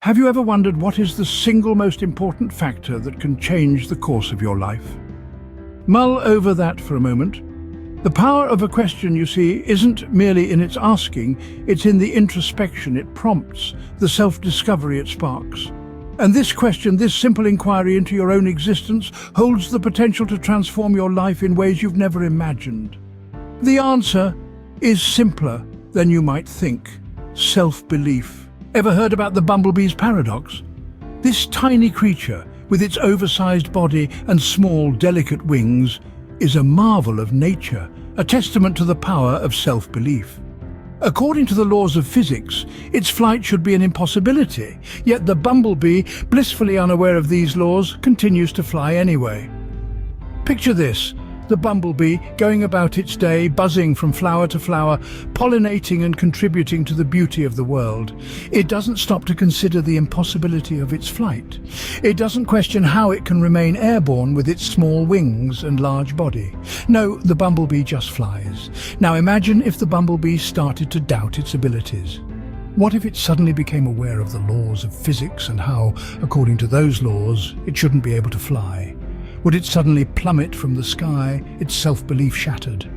Have you ever wondered what is the single most important factor that can change the course of your life? Mull over that for a moment. The power of a question, you see, isn't merely in its asking, it's in the introspection it prompts, the self-discovery it sparks. And this question, this simple inquiry into your own existence, holds the potential to transform your life in ways you've never imagined. The answer is simpler than you might think: self-belief. Ever heard about the bumblebee's paradox? This tiny creature, with its oversized body and small, delicate wings, is a marvel of nature, a testament to the power of self-belief. According to the laws of physics, its flight should be an impossibility, yet the bumblebee, blissfully unaware of these laws, continues to fly anyway. Picture this: the bumblebee going about its day, buzzing from flower to flower, pollinating and contributing to the beauty of the world. It doesn't stop to consider the impossibility of its flight. It doesn't question how it can remain airborne with its small wings and large body. No, the bumblebee just flies. Now imagine if the bumblebee started to doubt its abilities. What if it suddenly became aware of the laws of physics and how, according to those laws, it shouldn't be able to fly? Would it suddenly plummet from the sky, its self-belief shattered?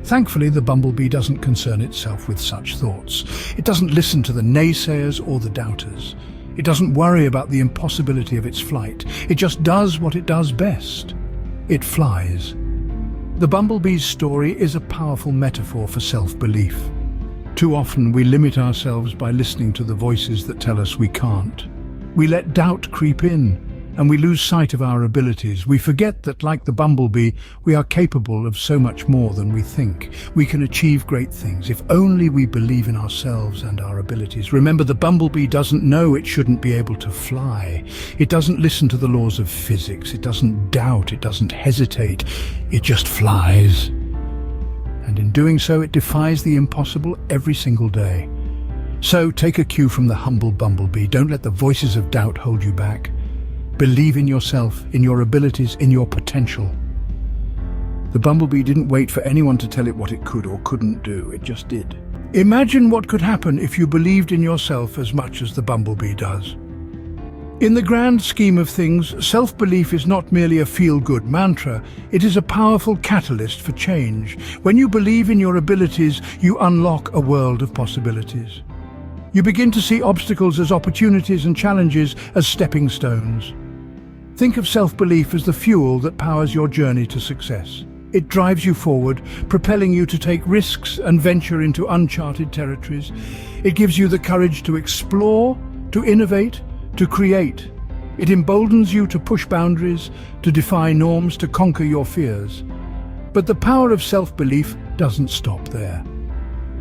Thankfully, the bumblebee doesn't concern itself with such thoughts. It doesn't listen to the naysayers or the doubters. It doesn't worry about the impossibility of its flight. It just does what it does best. It flies. The bumblebee's story is a powerful metaphor for self-belief. Too often we limit ourselves by listening to the voices that tell us we can't. We let doubt creep in, and we lose sight of our abilities. We forget that, like the bumblebee, we are capable of so much more than we think. We can achieve great things if only we believe in ourselves and our abilities. Remember, the bumblebee doesn't know it shouldn't be able to fly. It doesn't listen to the laws of physics. It doesn't doubt. It doesn't hesitate. It just flies. And in doing so, it defies the impossible every single day. So take a cue from the humble bumblebee. Don't let the voices of doubt hold you back. Believe in yourself, in your abilities, in your potential. The bumblebee didn't wait for anyone to tell it what it could or couldn't do. It just did. Imagine what could happen if you believed in yourself as much as the bumblebee does. In the grand scheme of things, self-belief is not merely a feel-good mantra. It is a powerful catalyst for change. When you believe in your abilities, you unlock a world of possibilities. You begin to see obstacles as opportunities and challenges as stepping stones. Think of self-belief as the fuel that powers your journey to success. It drives you forward, propelling you to take risks and venture into uncharted territories. It gives you the courage to explore, to innovate, to create. It emboldens you to push boundaries, to defy norms, to conquer your fears. But the power of self-belief doesn't stop there.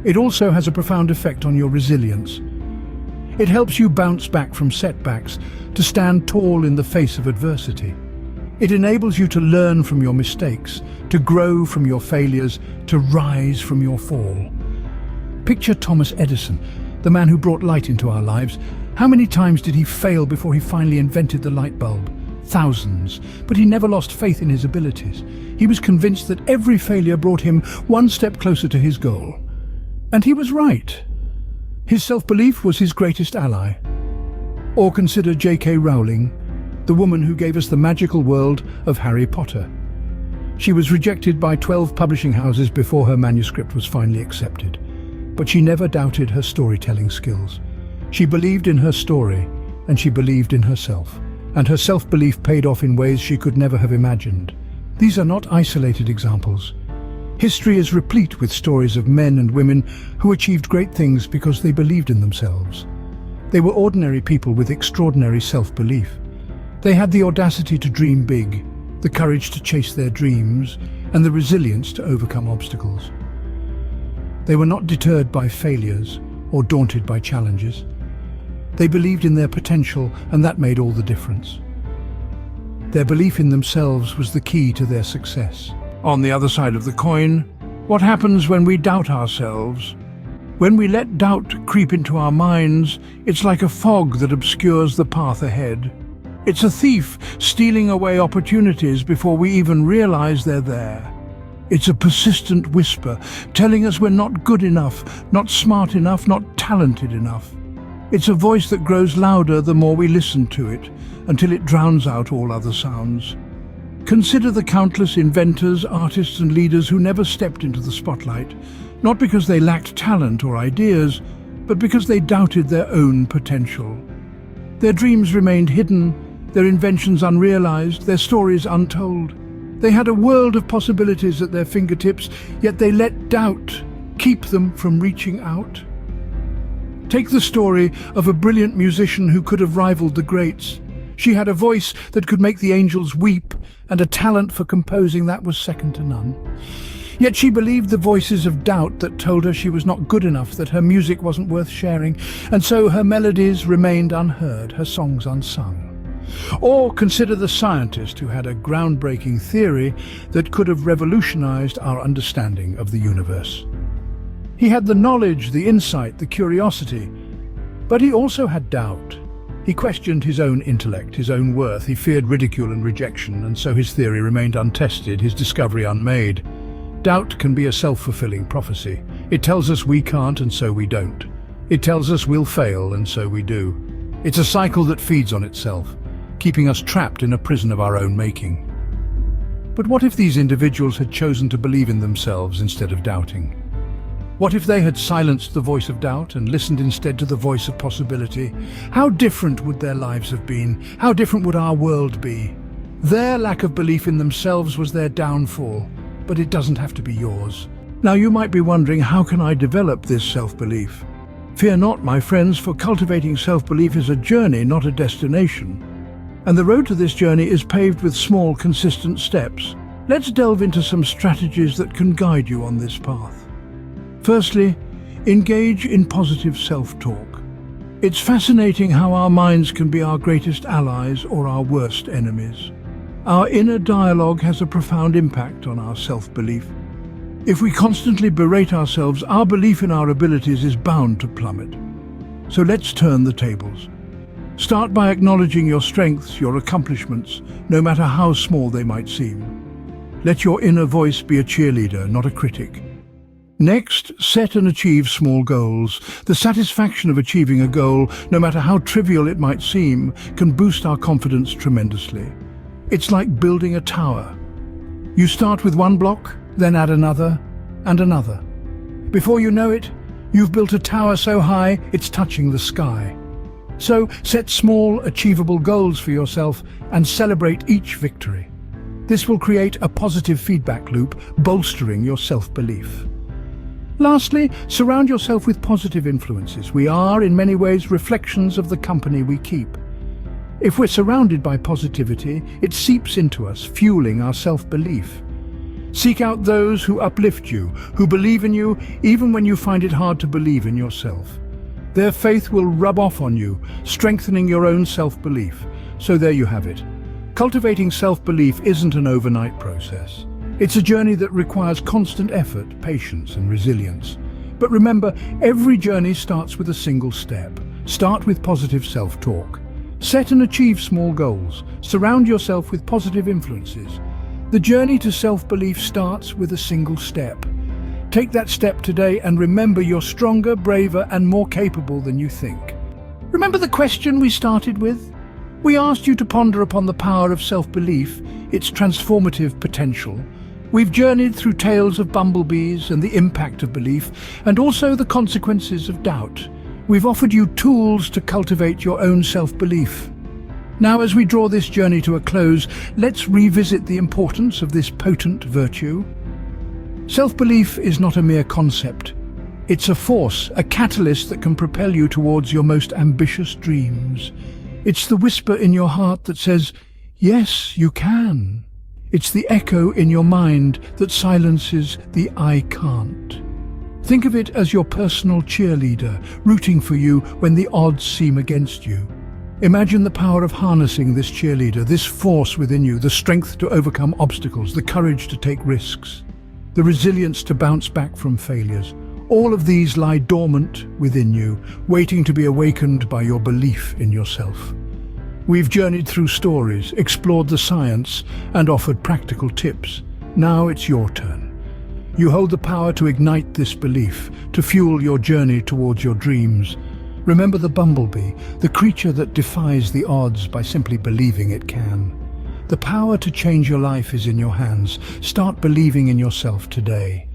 It also has a profound effect on your resilience. It helps you bounce back from setbacks, to stand tall in the face of adversity. It enables you to learn from your mistakes, to grow from your failures, to rise from your fall. Picture Thomas Edison, the man who brought light into our lives. How many times did he fail before he finally invented the light bulb? Thousands. But he never lost faith in his abilities. He was convinced that every failure brought him one step closer to his goal. And he was right. His self-belief was his greatest ally. Or consider J.K. Rowling, the woman who gave us the magical world of Harry Potter. She was rejected by 12 publishing houses before her manuscript was finally accepted. But she never doubted her storytelling skills. She believed in her story, and she believed in herself. And her self-belief paid off in ways she could never have imagined. These are not isolated examples. History is replete with stories of men and women who achieved great things because they believed in themselves. They were ordinary people with extraordinary self-belief. They had the audacity to dream big, the courage to chase their dreams, and the resilience to overcome obstacles. They were not deterred by failures or daunted by challenges. They believed in their potential, and that made all the difference. Their belief in themselves was the key to their success. On the other side of the coin, what happens when we doubt ourselves? When we let doubt creep into our minds, it's like a fog that obscures the path ahead. It's a thief stealing away opportunities before we even realize they're there. It's a persistent whisper telling us we're not good enough, not smart enough, not talented enough. It's a voice that grows louder the more we listen to it, until it drowns out all other sounds. Consider the countless inventors, artists and leaders who never stepped into the spotlight, not because they lacked talent or ideas, but because they doubted their own potential. Their dreams remained hidden, their inventions unrealized, their stories untold. They had a world of possibilities at their fingertips, yet they let doubt keep them from reaching out. Take the story of a brilliant musician who could have rivaled the greats. She had a voice that could make the angels weep, and a talent for composing that was second to none. Yet she believed the voices of doubt that told her she was not good enough, that her music wasn't worth sharing, and so her melodies remained unheard, her songs unsung. Or consider the scientist who had a groundbreaking theory that could have revolutionized our understanding of the universe. He had the knowledge, the insight, the curiosity, but he also had doubt. He questioned his own intellect, his own worth. He feared ridicule and rejection, and so his theory remained untested, his discovery unmade. Doubt can be a self-fulfilling prophecy. It tells us we can't, and so we don't. It tells us we'll fail, and so we do. It's a cycle that feeds on itself, keeping us trapped in a prison of our own making. But what if these individuals had chosen to believe in themselves instead of doubting? What if they had silenced the voice of doubt and listened instead to the voice of possibility? How different would their lives have been? How different would our world be? Their lack of belief in themselves was their downfall, but it doesn't have to be yours. Now you might be wondering, how can I develop this self-belief? Fear not, my friends, for cultivating self-belief is a journey, not a destination. And the road to this journey is paved with small, consistent steps. Let's delve into some strategies that can guide you on this path. Firstly, engage in positive self-talk. It's fascinating how our minds can be our greatest allies or our worst enemies. Our inner dialogue has a profound impact on our self-belief. If we constantly berate ourselves, our belief in our abilities is bound to plummet. So let's turn the tables. Start by acknowledging your strengths, your accomplishments, no matter how small they might seem. Let your inner voice be a cheerleader, not a critic. Next, set and achieve small goals. The satisfaction of achieving a goal, no matter how trivial it might seem, can boost our confidence tremendously. It's like building a tower. You start with one block, then add another and another. Before you know it, you've built a tower so high it's touching the sky. So set small, achievable goals for yourself and celebrate each victory. This will create a positive feedback loop, bolstering your self-belief. Lastly, surround yourself with positive influences. We are, in many ways, reflections of the company we keep. If we're surrounded by positivity, it seeps into us, fueling our self-belief. Seek out those who uplift you, who believe in you, even when you find it hard to believe in yourself. Their faith will rub off on you, strengthening your own self-belief. So there you have it. Cultivating self-belief isn't an overnight process. It's a journey that requires constant effort, patience, and resilience. But remember, every journey starts with a single step. Start with positive self-talk. Set and achieve small goals. Surround yourself with positive influences. The journey to self-belief starts with a single step. Take that step today and remember you're stronger, braver, and more capable than you think. Remember the question we started with? We asked you to ponder upon the power of self-belief, its transformative potential. We've journeyed through tales of bumblebees and the impact of belief, and also the consequences of doubt. We've offered you tools to cultivate your own self-belief. Now, as we draw this journey to a close, let's revisit the importance of this potent virtue. Self-belief is not a mere concept. It's a force, a catalyst that can propel you towards your most ambitious dreams. It's the whisper in your heart that says, yes, you can. It's the echo in your mind that silences the I can't. Think of it as your personal cheerleader, rooting for you when the odds seem against you. Imagine the power of harnessing this cheerleader, this force within you, the strength to overcome obstacles, the courage to take risks, the resilience to bounce back from failures. All of these lie dormant within you, waiting to be awakened by your belief in yourself. We've journeyed through stories, explored the science, and offered practical tips. Now it's your turn. You hold the power to ignite this belief, to fuel your journey towards your dreams. Remember the bumblebee, the creature that defies the odds by simply believing it can. The power to change your life is in your hands. Start believing in yourself today.